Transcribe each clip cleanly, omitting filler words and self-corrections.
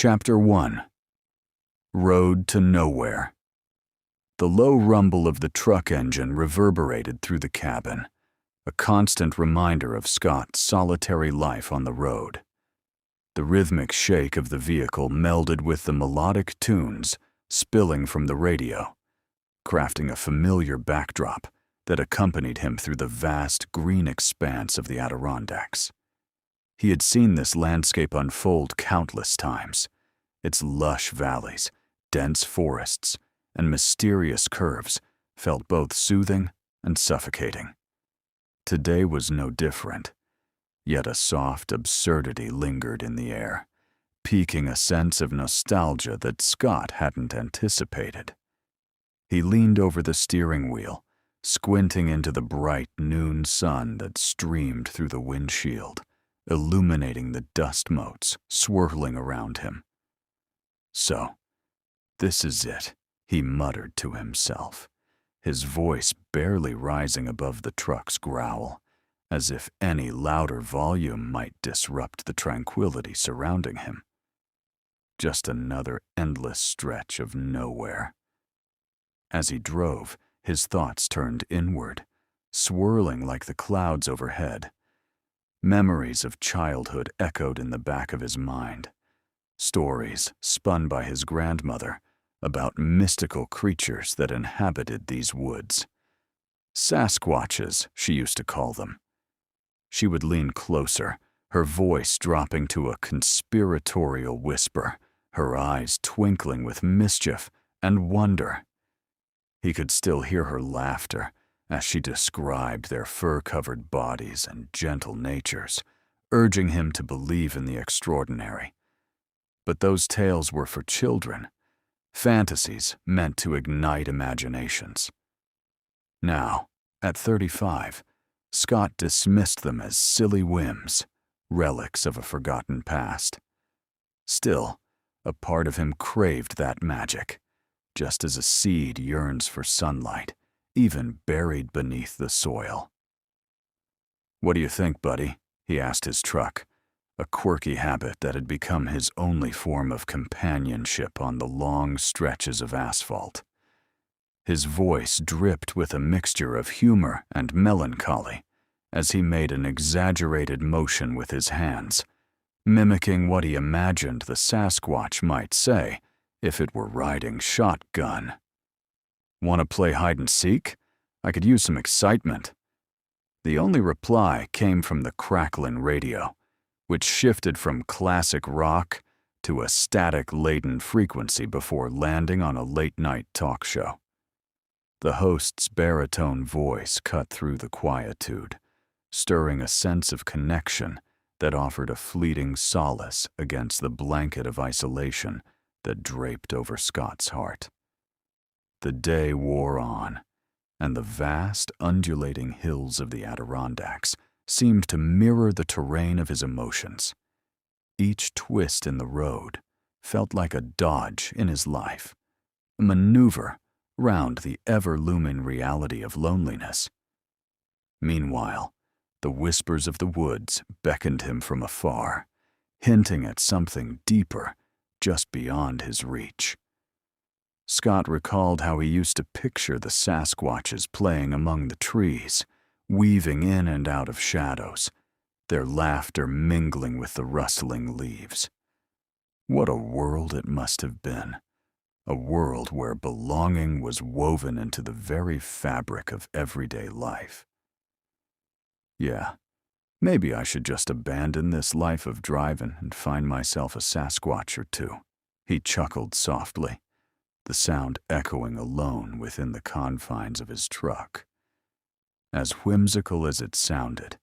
Chapter 1. Road to Nowhere. The low rumble of the truck engine reverberated through the cabin, a constant reminder of Scott's solitary life on the road. The rhythmic shake of the vehicle melded with the melodic tunes spilling from the radio, crafting a familiar backdrop that accompanied him through the vast green expanse of the Adirondacks. He had seen this landscape unfold countless times, its lush valleys, dense forests, and mysterious curves felt both soothing and suffocating. Today was no different, yet a soft absurdity lingered in the air, piquing a sense of nostalgia that Scott hadn't anticipated. He leaned over the steering wheel, squinting into the bright noon sun that streamed through the windshield, illuminating the dust motes swirling around him. So, this is it, he muttered to himself, his voice barely rising above the truck's growl, as if any louder volume might disrupt the tranquility surrounding him. Just another endless stretch of nowhere. As he drove, his thoughts turned inward, swirling like the clouds overhead. Memories of childhood echoed in the back of his mind, stories spun by his grandmother about mystical creatures that inhabited these woods. Sasquatches, she used to call them. She would lean closer, her voice dropping to a conspiratorial whisper, her eyes twinkling with mischief and wonder. He could still hear her laughter as she described their fur-covered bodies and gentle natures, urging him to believe in the extraordinary. But those tales were for children, fantasies meant to ignite imaginations. Now, at 35, Scott dismissed them as silly whims, relics of a forgotten past. Still, a part of him craved that magic, just as a seed yearns for sunlight, even buried beneath the soil. "What do you think, buddy?" he asked his truck, a quirky habit that had become his only form of companionship on the long stretches of asphalt. His voice dripped with a mixture of humor and melancholy as he made an exaggerated motion with his hands, mimicking what he imagined the Sasquatch might say if it were riding shotgun. "Want to play hide-and-seek? I could use some excitement." The only reply came from the crackling radio, which shifted from classic rock to a static-laden frequency before landing on a late-night talk show. The host's baritone voice cut through the quietude, stirring a sense of connection that offered a fleeting solace against the blanket of isolation that draped over Scott's heart. The day wore on, and the vast, undulating hills of the Adirondacks seemed to mirror the terrain of his emotions. Each twist in the road felt like a dodge in his life, a maneuver round the ever-looming reality of loneliness. Meanwhile, the whispers of the woods beckoned him from afar, hinting at something deeper just beyond his reach. Scott recalled how he used to picture the Sasquatches playing among the trees, weaving in and out of shadows, their laughter mingling with the rustling leaves. What a world it must have been, a world where belonging was woven into the very fabric of everyday life. Yeah, maybe I should just abandon this life of driving and find myself a Sasquatch or two, he chuckled softly, the sound echoing alone within the confines of his truck. As whimsical as it sounded,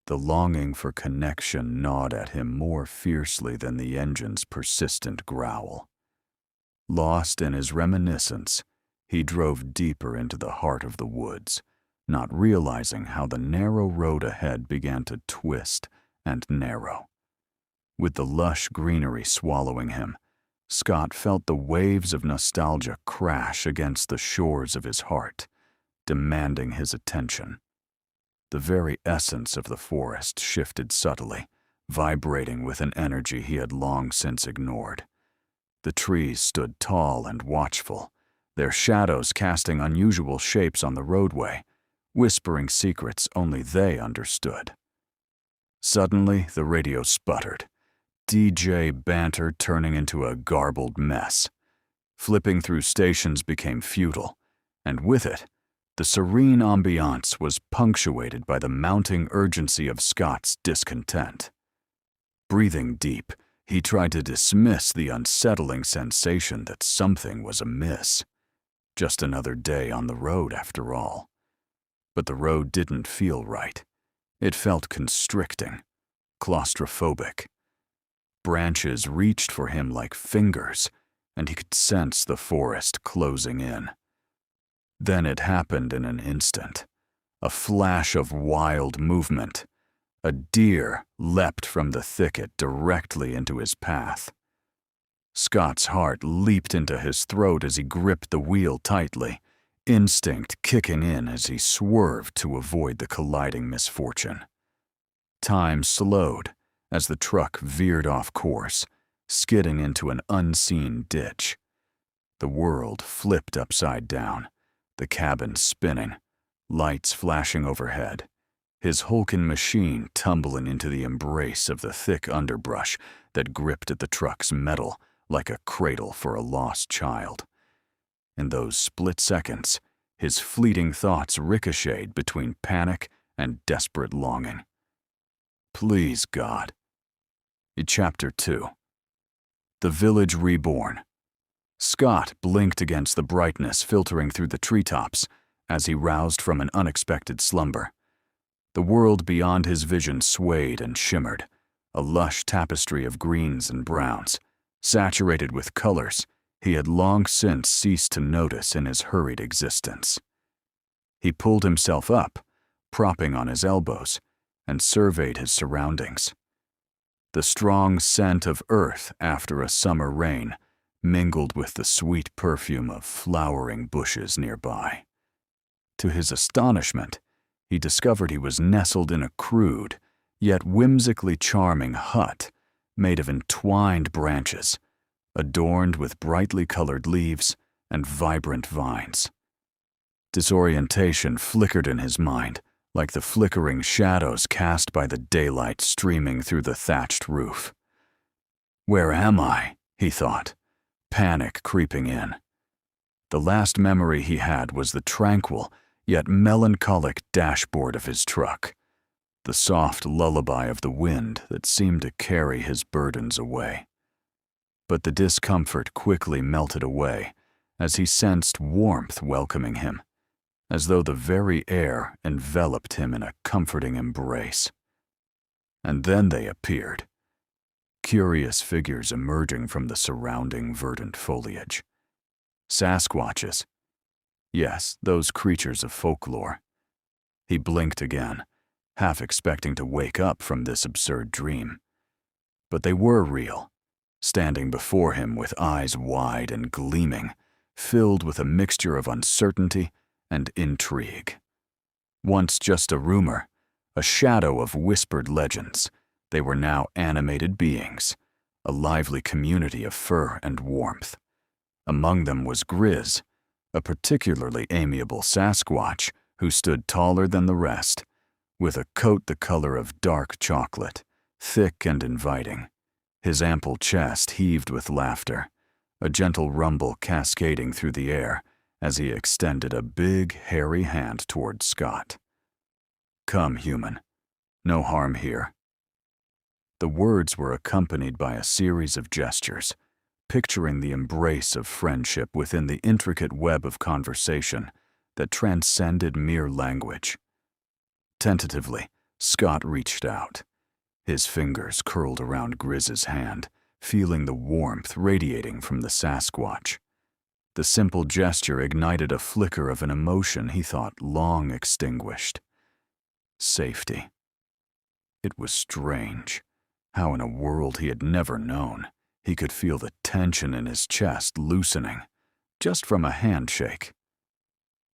the longing for connection gnawed at him more fiercely than the engine's persistent growl. Lost in his reminiscence, he drove deeper into the heart of the woods, not realizing how the narrow road ahead began to twist and narrow. With the lush greenery swallowing him, Scott felt the waves of nostalgia crash against the shores of his heart, demanding his attention. The very essence of the forest shifted subtly, vibrating with an energy he had long since ignored, The trees stood tall and watchful, their shadows casting unusual shapes on the roadway, whispering secrets only they understood. Suddenly, the radio sputtered, DJ banter turning into a garbled mess. Flipping through stations became futile, and with it, the serene ambiance was punctuated by the mounting urgency of Scott's discontent. Breathing deep, he tried to dismiss the unsettling sensation that something was amiss. Just another day on the road, after all. But the road didn't feel right. It felt constricting, claustrophobic. Branches reached for him like fingers, and he could sense the forest closing in. Then it happened in an instant. A flash of wild movement. A deer leapt from the thicket directly into his path. Scott's heart leaped into his throat as he gripped the wheel tightly, instinct kicking in as he swerved to avoid the colliding misfortune. Time slowed as the truck veered off course, skidding into an unseen ditch. The world flipped upside down, the cabin spinning, lights flashing overhead, his hulking machine tumbling into the embrace of the thick underbrush that gripped at the truck's metal like a cradle for a lost child. In those split seconds, his fleeting thoughts ricocheted between panic and desperate longing. Please, God. Chapter 2. The Village Reborn. Scott blinked against the brightness filtering through the treetops as he roused from an unexpected slumber. The world beyond his vision swayed and shimmered, a lush tapestry of greens and browns, saturated with colors he had long since ceased to notice in his hurried existence. He pulled himself up, propping on his elbows, and surveyed his surroundings. The strong scent of earth after a summer rain mingled with the sweet perfume of flowering bushes nearby. To his astonishment, he discovered he was nestled in a crude, yet whimsically charming hut made of entwined branches, adorned with brightly colored leaves and vibrant vines. Disorientation flickered in his mind, like the flickering shadows cast by the daylight streaming through the thatched roof. Where am I? He thought, panic creeping in. The last memory he had was the tranquil, yet melancholic dashboard of his truck, the soft lullaby of the wind that seemed to carry his burdens away. But the discomfort quickly melted away as he sensed warmth welcoming him, as though the very air enveloped him in a comforting embrace. And then they appeared, curious figures emerging from the surrounding verdant foliage. Sasquatches. Yes, those creatures of folklore. He blinked again, half expecting to wake up from this absurd dream. But they were real, standing before him with eyes wide and gleaming, filled with a mixture of uncertainty and intrigue. Once just a rumor, a shadow of whispered legends, they were now animated beings, a lively community of fur and warmth. Among them was Grizz, a particularly amiable Sasquatch who stood taller than the rest, with a coat the color of dark chocolate, thick and inviting. His ample chest heaved with laughter, a gentle rumble cascading through the air as he extended a big, hairy hand toward Scott. Come, human. No harm here. The words were accompanied by a series of gestures, picturing the embrace of friendship within the intricate web of conversation that transcended mere language. Tentatively, Scott reached out. His fingers curled around Grizz's hand, feeling the warmth radiating from the Sasquatch. The simple gesture ignited a flicker of an emotion he thought long extinguished. Safety. It was strange, how in a world he had never known, he could feel the tension in his chest loosening, just from a handshake.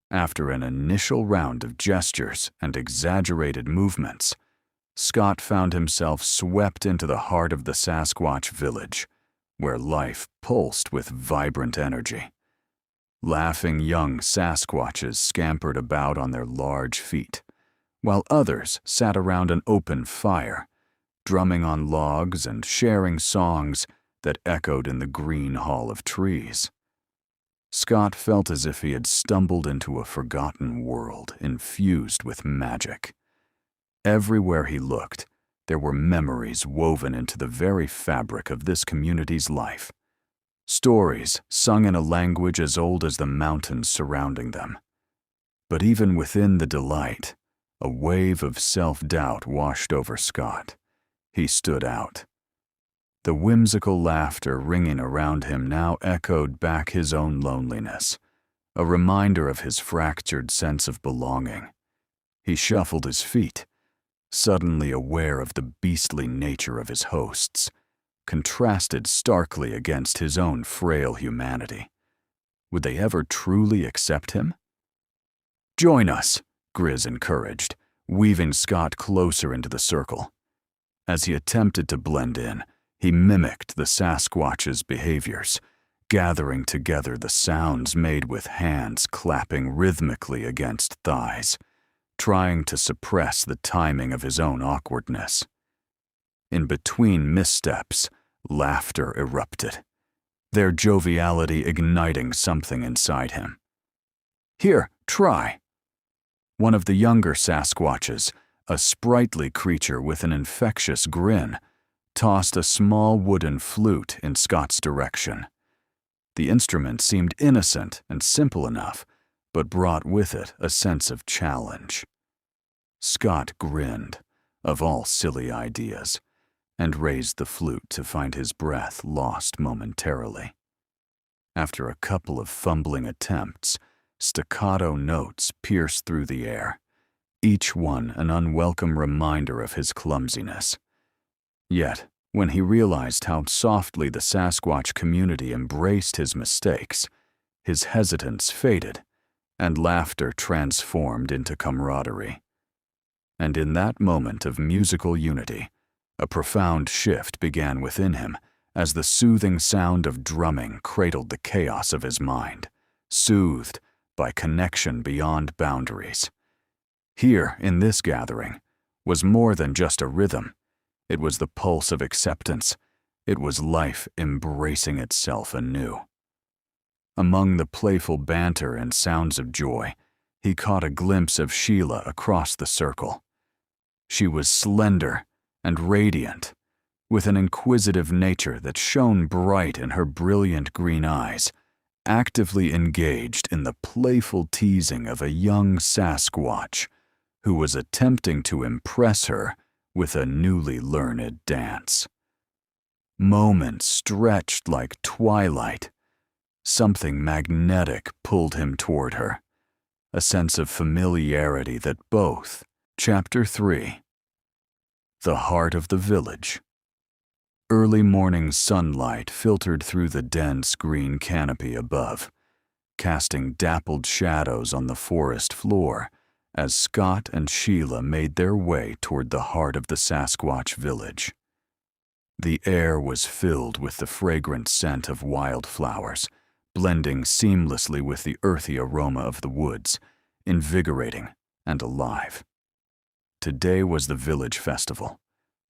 After an initial round of gestures and exaggerated movements, Scott found himself swept into the heart of the Sasquatch village, where life pulsed with vibrant energy. Laughing young Sasquatches scampered about on their large feet, while others sat around an open fire, drumming on logs and sharing songs that echoed in the green hall of trees. Scott felt as if he had stumbled into a forgotten world infused with magic. Everywhere he looked, there were memories woven into the very fabric of this community's life. Stories sung in a language as old as the mountains surrounding them. But even within the delight, a wave of self-doubt washed over Scott. He stood out. The whimsical laughter ringing around him now echoed back his own loneliness, a reminder of his fractured sense of belonging. He shuffled his feet, suddenly aware of the beastly nature of his hosts, contrasted starkly against his own frail humanity. Would they ever truly accept him? "Join us," Grizz encouraged, weaving Scott closer into the circle. As he attempted to blend in, he mimicked the Sasquatch's behaviors, gathering together the sounds made with hands clapping rhythmically against thighs, trying to suppress the timing of his own awkwardness. In between missteps, laughter erupted, their joviality igniting something inside him. "Here, try." One of the younger Sasquatches, a sprightly creature with an infectious grin, tossed a small wooden flute in Scott's direction. The instrument seemed innocent and simple enough, but brought with it a sense of challenge. Scott grinned, of all silly ideas, and raised the flute to find his breath lost momentarily. After a couple of fumbling attempts, staccato notes pierced through the air, each one an unwelcome reminder of his clumsiness. Yet, when he realized how softly the Sasquatch community embraced his mistakes, his hesitance faded, and laughter transformed into camaraderie. And in that moment of musical unity, a profound shift began within him as the soothing sound of drumming cradled the chaos of his mind, soothed by connection beyond boundaries. Here, in this gathering, was more than just a rhythm. It was the pulse of acceptance. It was life embracing itself anew. Among the playful banter and sounds of joy, he caught a glimpse of Sheila across the circle. She was slender and radiant, with an inquisitive nature that shone bright in her brilliant green eyes, actively engaged in the playful teasing of a young Sasquatch who was attempting to impress her with a newly learned dance. Moments stretched like twilight. Something magnetic pulled him toward her, a sense of familiarity that both. Chapter 3. The Heart of the Village. Early morning sunlight filtered through the dense green canopy above, casting dappled shadows on the forest floor as Scott and Sheila made their way toward the heart of the Sasquatch village. The air was filled with the fragrant scent of wildflowers, blending seamlessly with the earthy aroma of the woods, invigorating and alive. Today was the village festival,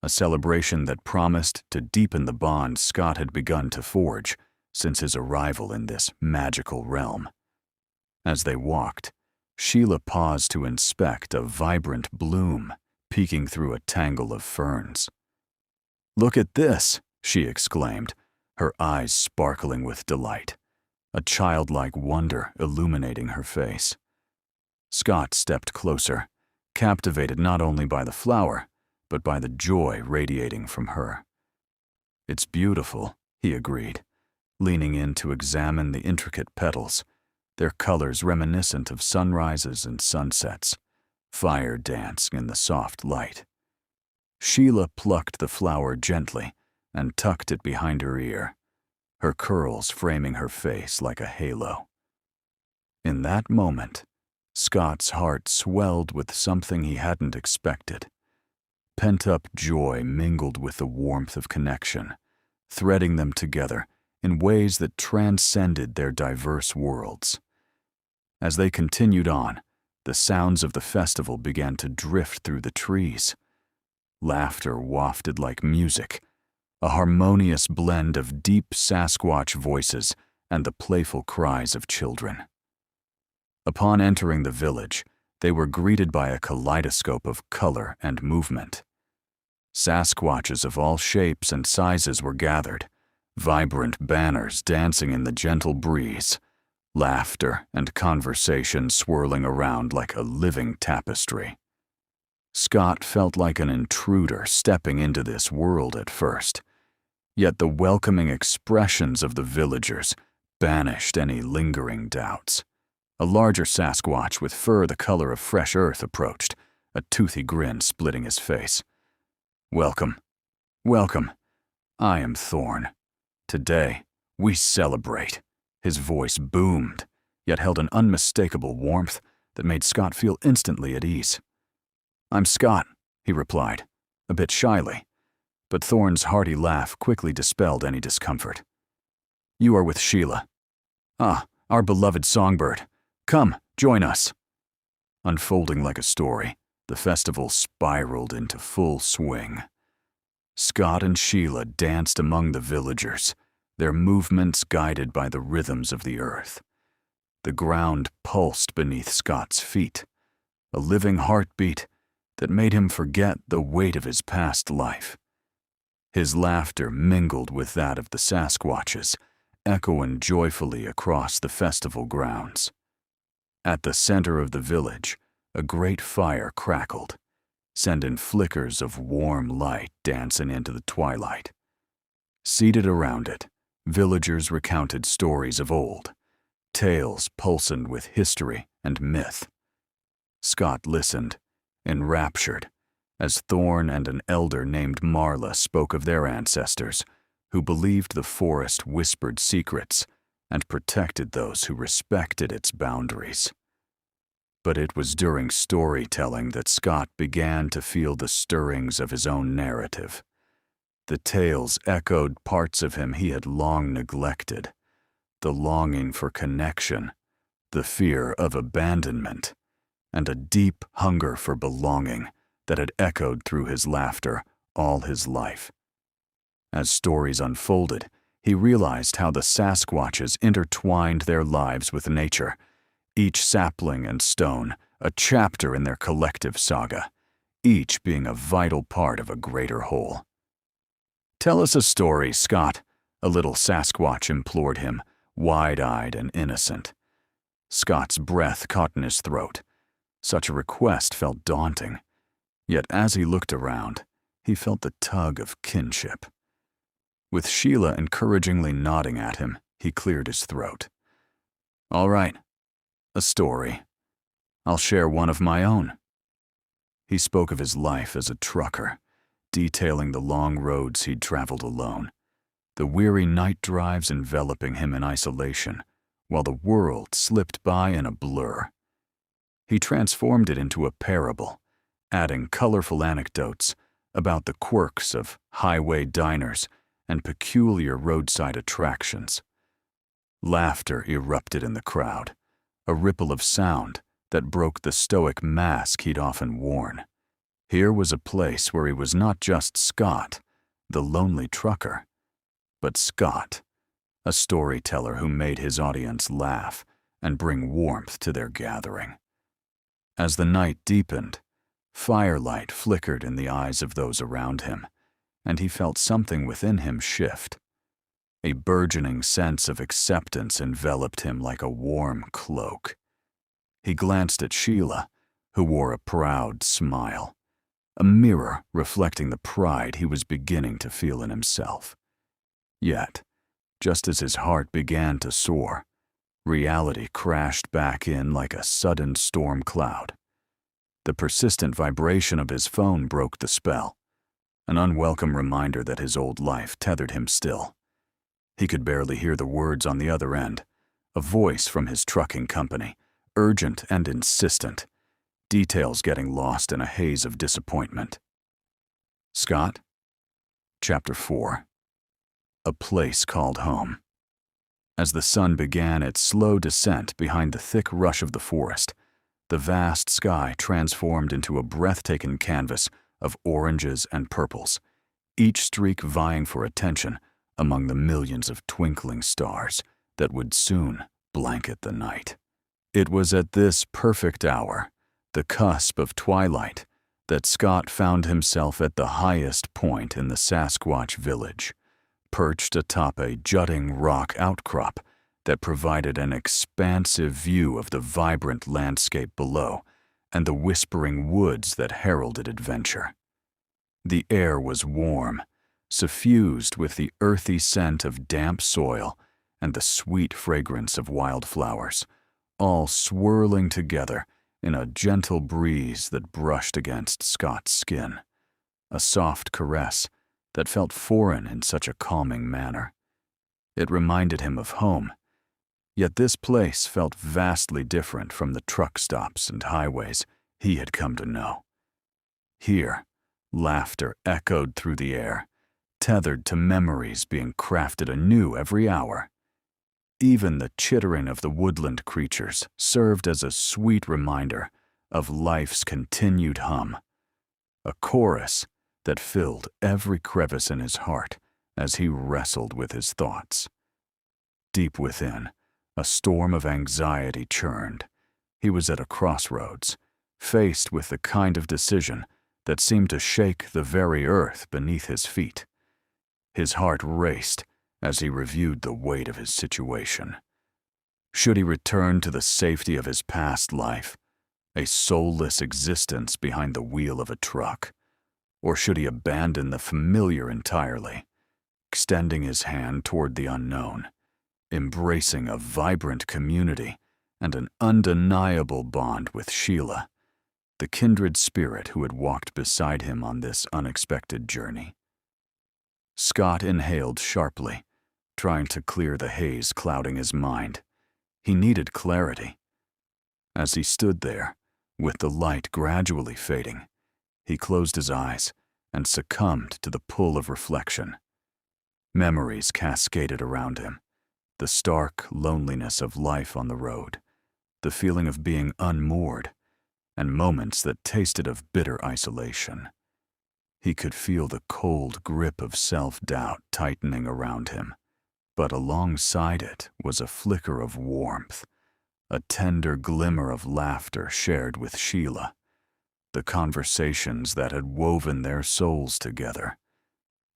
a celebration that promised to deepen the bond Scott had begun to forge since his arrival in this magical realm. As they walked, Sheila paused to inspect a vibrant bloom peeking through a tangle of ferns. "Look at this," she exclaimed, her eyes sparkling with delight, a childlike wonder illuminating her face. Scott stepped closer, captivated not only by the flower, but by the joy radiating from her. "It's beautiful," he agreed, leaning in to examine the intricate petals, their colors reminiscent of sunrises and sunsets, fire dancing in the soft light. Sheila plucked the flower gently and tucked it behind her ear, her curls framing her face like a halo. In that moment, Scott's heart swelled with something he hadn't expected. Pent-up joy mingled with the warmth of connection, threading them together in ways that transcended their diverse worlds. As they continued on, the sounds of the festival began to drift through the trees. Laughter wafted like music, a harmonious blend of deep Sasquatch voices and the playful cries of children. Upon entering the village, they were greeted by a kaleidoscope of color and movement. Sasquatches of all shapes and sizes were gathered, vibrant banners dancing in the gentle breeze, laughter and conversation swirling around like a living tapestry. Scott felt like an intruder stepping into this world at first, yet the welcoming expressions of the villagers banished any lingering doubts. A larger Sasquatch with fur the color of fresh earth approached, a toothy grin splitting his face. "Welcome, welcome. I am Thorn. Today, we celebrate." His voice boomed, yet held an unmistakable warmth that made Scott feel instantly at ease. "I'm Scott," he replied, a bit shyly, but Thorn's hearty laugh quickly dispelled any discomfort. "You are with Sheila. Ah, our beloved songbird. Come, join us." Unfolding like a story, the festival spiraled into full swing. Scott and Sheila danced among the villagers, their movements guided by the rhythms of the earth. The ground pulsed beneath Scott's feet, a living heartbeat that made him forget the weight of his past life. His laughter mingled with that of the Sasquatches, echoing joyfully across the festival grounds. At the center of the village, a great fire crackled, sending flickers of warm light dancing into the twilight. Seated around it, villagers recounted stories of old, tales pulsing with history and myth. Scott listened, enraptured, as Thorn and an elder named Marla spoke of their ancestors, who believed the forest whispered secrets and protected those who respected its boundaries. But it was during storytelling that Scott began to feel the stirrings of his own narrative. The tales echoed parts of him he had long neglected, the longing for connection, the fear of abandonment, and a deep hunger for belonging that had echoed through his laughter all his life. As stories unfolded, he realized how the Sasquatches intertwined their lives with nature, each sapling and stone a chapter in their collective saga, each being a vital part of a greater whole. "Tell us a story, Scott," a little Sasquatch implored him, wide-eyed and innocent. Scott's breath caught in his throat. Such a request felt daunting, yet as he looked around, he felt the tug of kinship. With Sheila encouragingly nodding at him, he cleared his throat. "All right, a story. I'll share one of my own." He spoke of his life as a trucker, detailing the long roads he'd traveled alone, the weary night drives enveloping him in isolation, while the world slipped by in a blur. He transformed it into a parable, adding colorful anecdotes about the quirks of highway diners and peculiar roadside attractions. Laughter erupted in the crowd, a ripple of sound that broke the stoic mask he'd often worn. Here was a place where he was not just Scott, the lonely trucker, but Scott, a storyteller who made his audience laugh and bring warmth to their gathering. As the night deepened, firelight flickered in the eyes of those around him, and he felt something within him shift. A burgeoning sense of acceptance enveloped him like a warm cloak. He glanced at Sheila, who wore a proud smile, a mirror reflecting the pride he was beginning to feel in himself. Yet, just as his heart began to soar, reality crashed back in like a sudden storm cloud. The persistent vibration of his phone broke the spell, an unwelcome reminder that his old life tethered him still. He could barely hear the words on the other end, a voice from his trucking company, urgent and insistent, details getting lost in a haze of disappointment. Scott? Chapter 4. A place called home. As the sun began its slow descent behind the thick rush of the forest, the vast sky transformed into a breathtaking canvas of oranges and purples, each streak vying for attention among the millions of twinkling stars that would soon blanket the night. It was at this perfect hour, the cusp of twilight, that Scott found himself at the highest point in the Sasquatch village, perched atop a jutting rock outcrop that provided an expansive view of the vibrant landscape below and the whispering woods that heralded adventure. The air was warm, suffused with the earthy scent of damp soil and the sweet fragrance of wildflowers, all swirling together in a gentle breeze that brushed against Scott's skin, a soft caress that felt foreign in such a calming manner. It reminded him of home, yet this place felt vastly different from the truck stops and highways he had come to know. Here, laughter echoed through the air, tethered to memories being crafted anew every hour. Even the chittering of the woodland creatures served as a sweet reminder of life's continued hum, a chorus that filled every crevice in his heart as he wrestled with his thoughts. Deep within, a storm of anxiety churned. He was at a crossroads, faced with the kind of decision that seemed to shake the very earth beneath his feet. His heart raced as he reviewed the weight of his situation. Should he return to the safety of his past life, a soulless existence behind the wheel of a truck, or should he abandon the familiar entirely, extending his hand toward the unknown, embracing a vibrant community and an undeniable bond with Sheila, the kindred spirit who had walked beside him on this unexpected journey? Scott inhaled sharply, trying to clear the haze clouding his mind. He needed clarity. As he stood there, with the light gradually fading, he closed his eyes and succumbed to the pull of reflection. Memories cascaded around him, the stark loneliness of life on the road, the feeling of being unmoored, and moments that tasted of bitter isolation. He could feel the cold grip of self-doubt tightening around him, but alongside it was a flicker of warmth, a tender glimmer of laughter shared with Sheila, the conversations that had woven their souls together,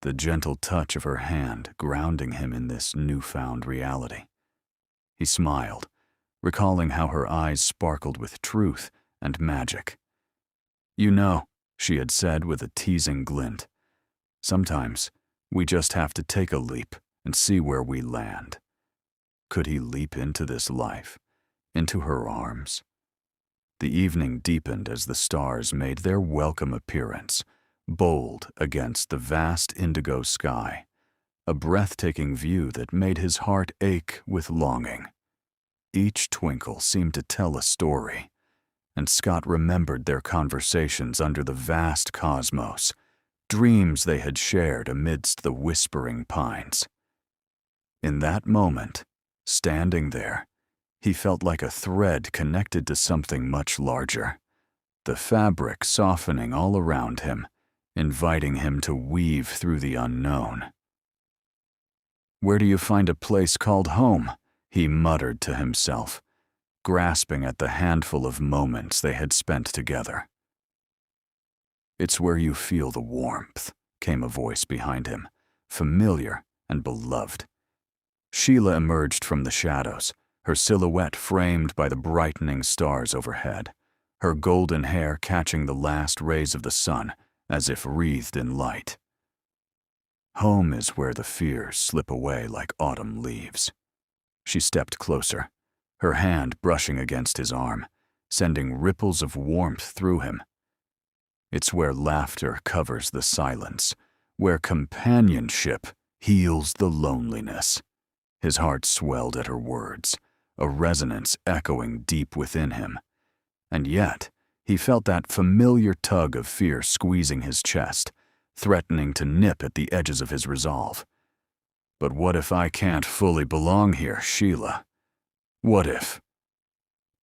the gentle touch of her hand grounding him in this newfound reality. He smiled, recalling how her eyes sparkled with truth and magic. "You know," she had said with a teasing glint, "sometimes we just have to take a leap and see where we land." Could he leap into this life, into her arms? The evening deepened as the stars made their welcome appearance, bold against the vast indigo sky, a breathtaking view that made his heart ache with longing. Each twinkle seemed to tell a story, and Scott remembered their conversations under the vast cosmos, dreams they had shared amidst the whispering pines. In that moment, standing there, he felt like a thread connected to something much larger, the fabric softening all around him, inviting him to weave through the unknown. "Where do you find a place called home?" he muttered to himself, grasping at the handful of moments they had spent together. "It's where you feel the warmth," came a voice behind him, familiar and beloved. Sheila emerged from the shadows, her silhouette framed by the brightening stars overhead, her golden hair catching the last rays of the sun as if wreathed in light. "Home is where the fears slip away like autumn leaves." She stepped closer, her hand brushing against his arm, sending ripples of warmth through him. "It's where laughter covers the silence, where companionship heals the loneliness." His heart swelled at her words, a resonance echoing deep within him. And yet, he felt that familiar tug of fear squeezing his chest, threatening to nip at the edges of his resolve. But what if I can't fully belong here, Sheila? What if?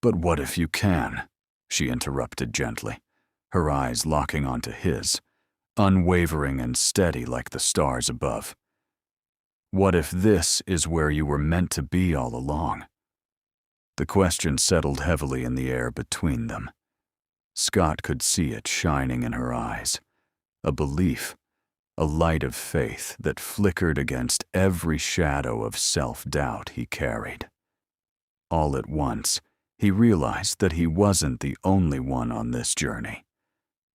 But what if you can? She interrupted gently, her eyes locking onto his, unwavering and steady like the stars above. What if this is where you were meant to be all along? The question settled heavily in the air between them. Scott could see it shining in her eyes, a belief, a light of faith that flickered against every shadow of self-doubt he carried. All at once, he realized that he wasn't the only one on this journey.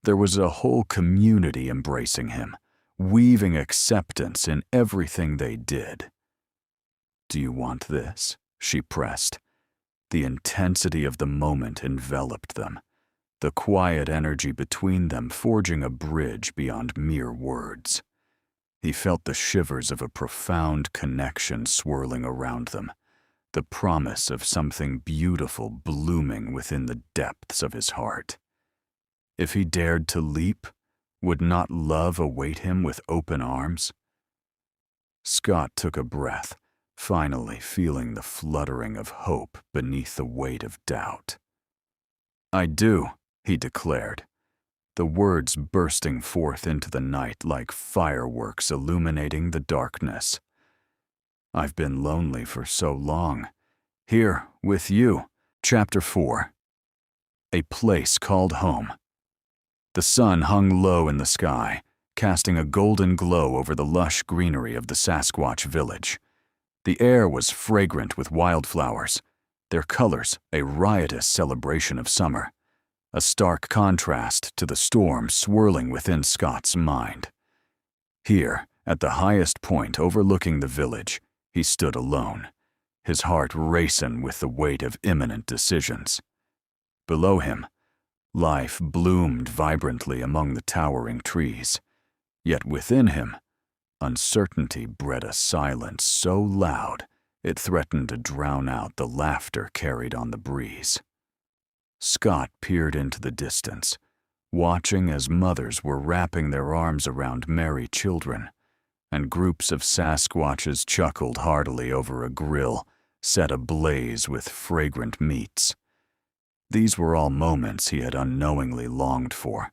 There was a whole community embracing him, weaving acceptance in everything they did. "Do you want this?" she pressed. The intensity of the moment enveloped them, the quiet energy between them forging a bridge beyond mere words. He felt the shivers of a profound connection swirling around them, the promise of something beautiful blooming within the depths of his heart. If he dared to leap, would not love await him with open arms? Scott took a breath, finally feeling the fluttering of hope beneath the weight of doubt. "I do," he declared, the words bursting forth into the night like fireworks illuminating the darkness. "I've been lonely for so long. Here, with you." Chapter 4. A place called home. The sun hung low in the sky, casting a golden glow over the lush greenery of the Sasquatch village. The air was fragrant with wildflowers, their colors a riotous celebration of summer, a stark contrast to the storm swirling within Scott's mind. Here, at the highest point overlooking the village, he stood alone, his heart racing with the weight of imminent decisions. Below him, life bloomed vibrantly among the towering trees, yet within him, uncertainty bred a silence so loud it threatened to drown out the laughter carried on the breeze. Scott peered into the distance, watching as mothers were wrapping their arms around merry children, and groups of Sasquatches chuckled heartily over a grill set ablaze with fragrant meats. These were all moments he had unknowingly longed for,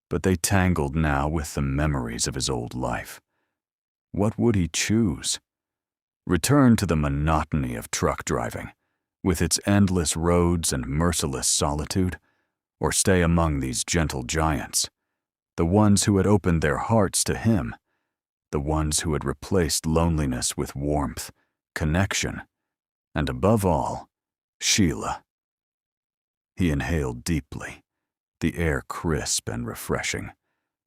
but they tangled now with the memories of his old life. What would he choose? Return to the monotony of truck driving, with its endless roads and merciless solitude, or stay among these gentle giants, the ones who had opened their hearts to him, the ones who had replaced loneliness with warmth, connection, and above all, Sheila. He inhaled deeply, the air crisp and refreshing,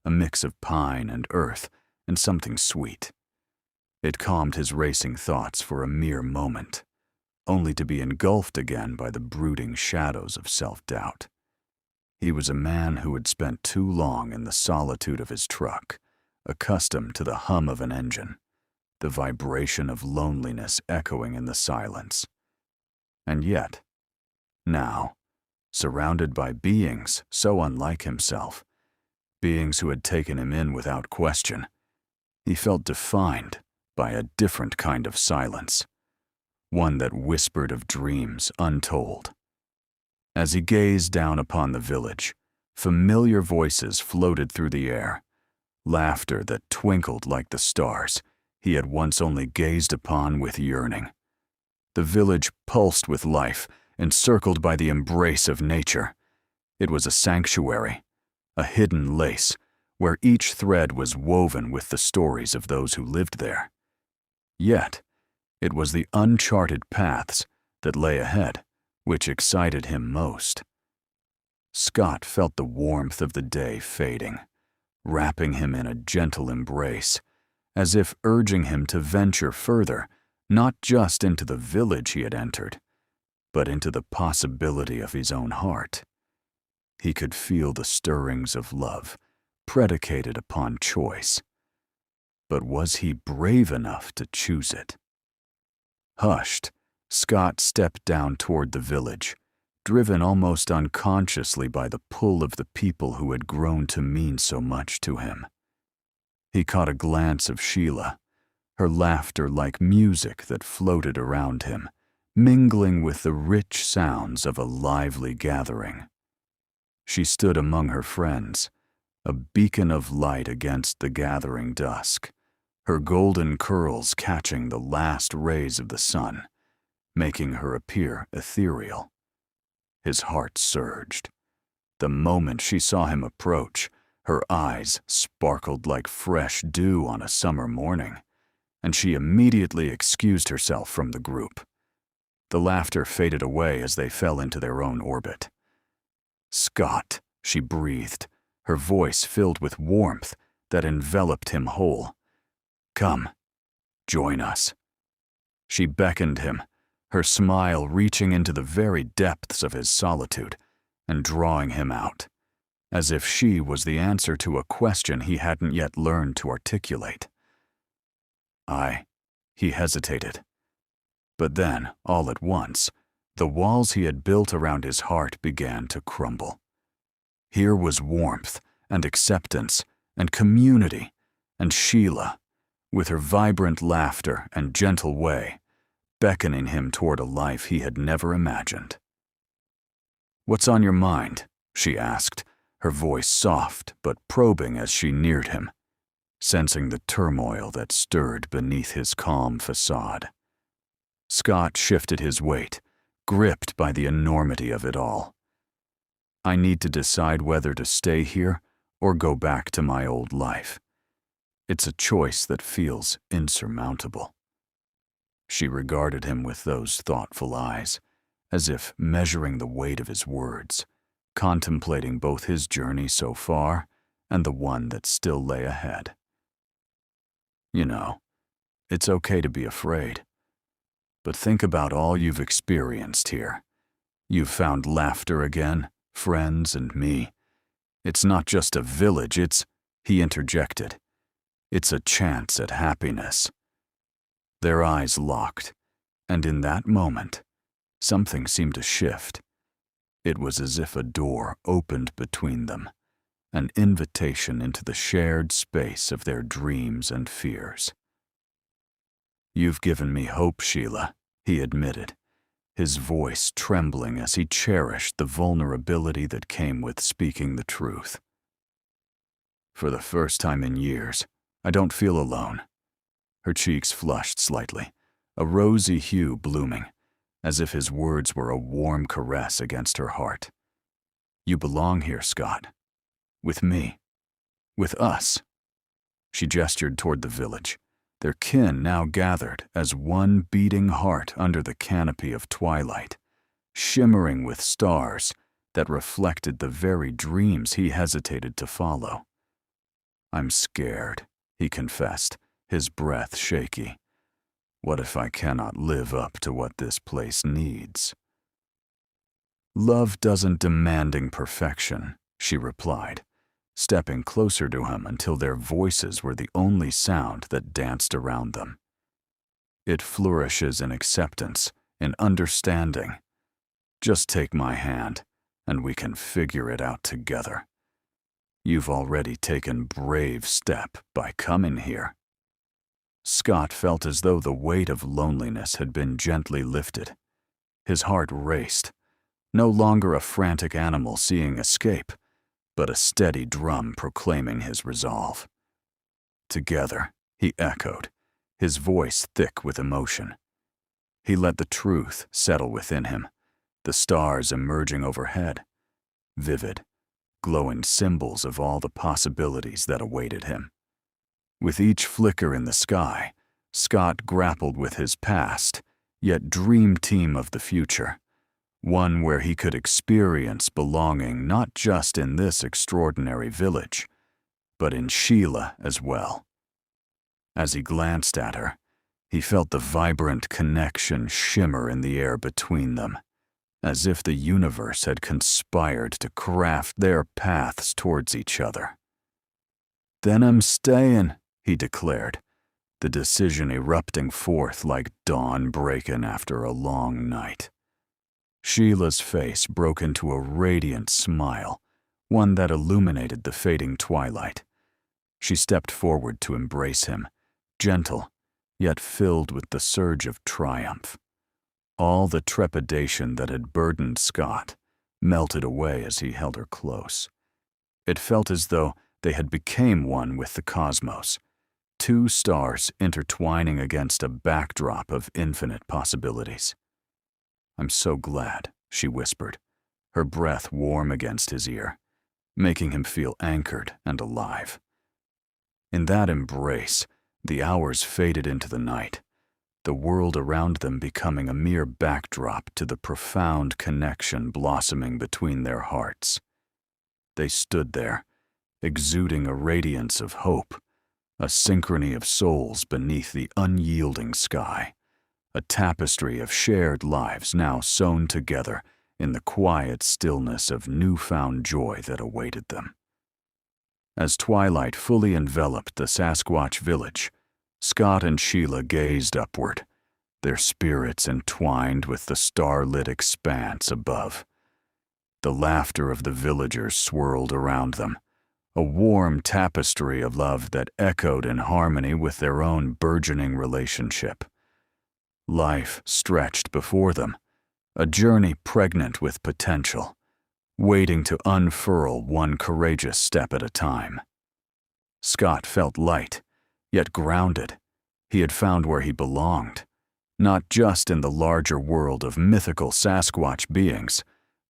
a mix of pine and earth and something sweet. It calmed his racing thoughts for a mere moment, only to be engulfed again by the brooding shadows of self-doubt. He was a man who had spent too long in the solitude of his truck, accustomed to the hum of an engine, the vibration of loneliness echoing in the silence. And yet, now, surrounded by beings so unlike himself, beings who had taken him in without question, he felt defined by a different kind of silence, one that whispered of dreams untold. As he gazed down upon the village, familiar voices floated through the air, laughter that twinkled like the stars he had once only gazed upon with yearning. The village pulsed with life, encircled by the embrace of nature. It was a sanctuary, a hidden lace, where each thread was woven with the stories of those who lived there. Yet, it was the uncharted paths that lay ahead which excited him most. Scott felt the warmth of the day fading, wrapping him in a gentle embrace, as if urging him to venture further, not just into the village he had entered, but into the possibility of his own heart. He could feel the stirrings of love, predicated upon choice. But was he brave enough to choose it? Hushed, Scott stepped down toward the village, driven almost unconsciously by the pull of the people who had grown to mean so much to him. He caught a glance of Sheila, her laughter like music that floated around him, mingling with the rich sounds of a lively gathering. She stood among her friends, a beacon of light against the gathering dusk, her golden curls catching the last rays of the sun, making her appear ethereal. His heart surged. The moment she saw him approach, her eyes sparkled like fresh dew on a summer morning, and she immediately excused herself from the group. The laughter faded away as they fell into their own orbit. "Scott," she breathed, her voice filled with warmth that enveloped him whole. "Come, join us." She beckoned him, her smile reaching into the very depths of his solitude and drawing him out, as if she was the answer to a question he hadn't yet learned to articulate. He hesitated. But then, all at once, the walls he had built around his heart began to crumble. Here was warmth and acceptance and community, and Sheila, with her vibrant laughter and gentle way, beckoning him toward a life he had never imagined. "What's on your mind?" she asked, her voice soft but probing as she neared him, sensing the turmoil that stirred beneath his calm facade. Scott shifted his weight, gripped by the enormity of it all. "I need to decide whether to stay here or go back to my old life. It's a choice that feels insurmountable." She regarded him with those thoughtful eyes, as if measuring the weight of his words, contemplating both his journey so far and the one that still lay ahead. "You know, it's okay to be afraid. But think about all you've experienced here. You've found laughter again, friends, and me. It's not just a village, he interjected. "It's a chance at happiness." Their eyes locked, and in that moment, something seemed to shift. It was as if a door opened between them, an invitation into the shared space of their dreams and fears. "You've given me hope, Sheila," he admitted, his voice trembling as he cherished the vulnerability that came with speaking the truth. "For the first time in years, I don't feel alone." Her cheeks flushed slightly, a rosy hue blooming, as if his words were a warm caress against her heart. "You belong here, Scott. With me. With us." She gestured toward the village, their kin now gathered as one beating heart under the canopy of twilight, shimmering with stars that reflected the very dreams he hesitated to follow. "I'm scared," he confessed, his breath shaky. "What if I cannot live up to what this place needs?" "Love doesn't demanding perfection," she replied, stepping closer to him until their voices were the only sound that danced around them. "It flourishes in acceptance, in understanding. Just take my hand, and we can figure it out together. You've already taken brave step by coming here." Scott felt as though the weight of loneliness had been gently lifted. His heart raced, no longer a frantic animal seeking escape, but a steady drum proclaiming his resolve. "Together," he echoed, his voice thick with emotion. He let the truth settle within him, the stars emerging overhead, vivid, glowing symbols of all the possibilities that awaited him. With each flicker in the sky, Scott grappled with his past, yet dream team of the future, one where he could experience belonging not just in this extraordinary village, but in Sheila as well. As he glanced at her, he felt the vibrant connection shimmer in the air between them, as if the universe had conspired to craft their paths towards each other. "Then I'm staying," he declared, the decision erupting forth like dawn breaking after a long night. Sheila's face broke into a radiant smile, one that illuminated the fading twilight. She stepped forward to embrace him, gentle, yet filled with the surge of triumph. All the trepidation that had burdened Scott melted away as he held her close. It felt as though they had become one with the cosmos, two stars intertwining against a backdrop of infinite possibilities. "I'm so glad," she whispered, her breath warm against his ear, making him feel anchored and alive. In that embrace, the hours faded into the night, the world around them becoming a mere backdrop to the profound connection blossoming between their hearts. They stood there, exuding a radiance of hope, a synchrony of souls beneath the unyielding sky, a tapestry of shared lives now sewn together in the quiet stillness of newfound joy that awaited them. As twilight fully enveloped the Sasquatch village, Scott and Sheila gazed upward, their spirits entwined with the starlit expanse above. The laughter of the villagers swirled around them, a warm tapestry of love that echoed in harmony with their own burgeoning relationship. Life stretched before them, a journey pregnant with potential, waiting to unfurl one courageous step at a time. Scott felt light, yet grounded. He had found where he belonged, not just in the larger world of mythical Sasquatch beings,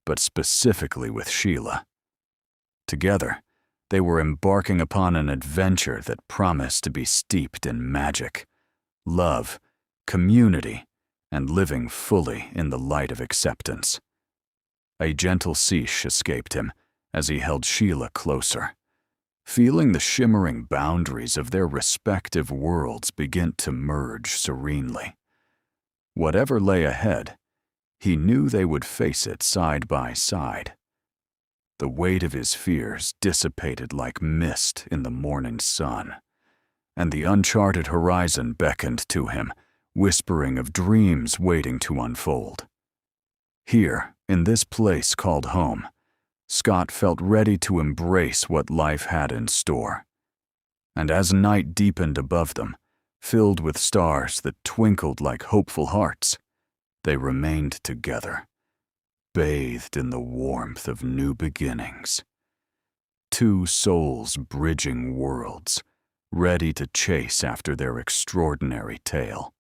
but specifically with Sheila. Together, they were embarking upon an adventure that promised to be steeped in magic, love, community, and living fully in the light of acceptance. A gentle cease escaped him as he held Sheila closer, feeling the shimmering boundaries of their respective worlds begin to merge serenely. Whatever lay ahead, he knew they would face it side by side. The weight of his fears dissipated like mist in the morning sun, and the uncharted horizon beckoned to him, whispering of dreams waiting to unfold. Here, in this place called home, Scott felt ready to embrace what life had in store. And as night deepened above them, filled with stars that twinkled like hopeful hearts, they remained together, bathed in the warmth of new beginnings. Two souls bridging worlds, ready to chase after their extraordinary tale.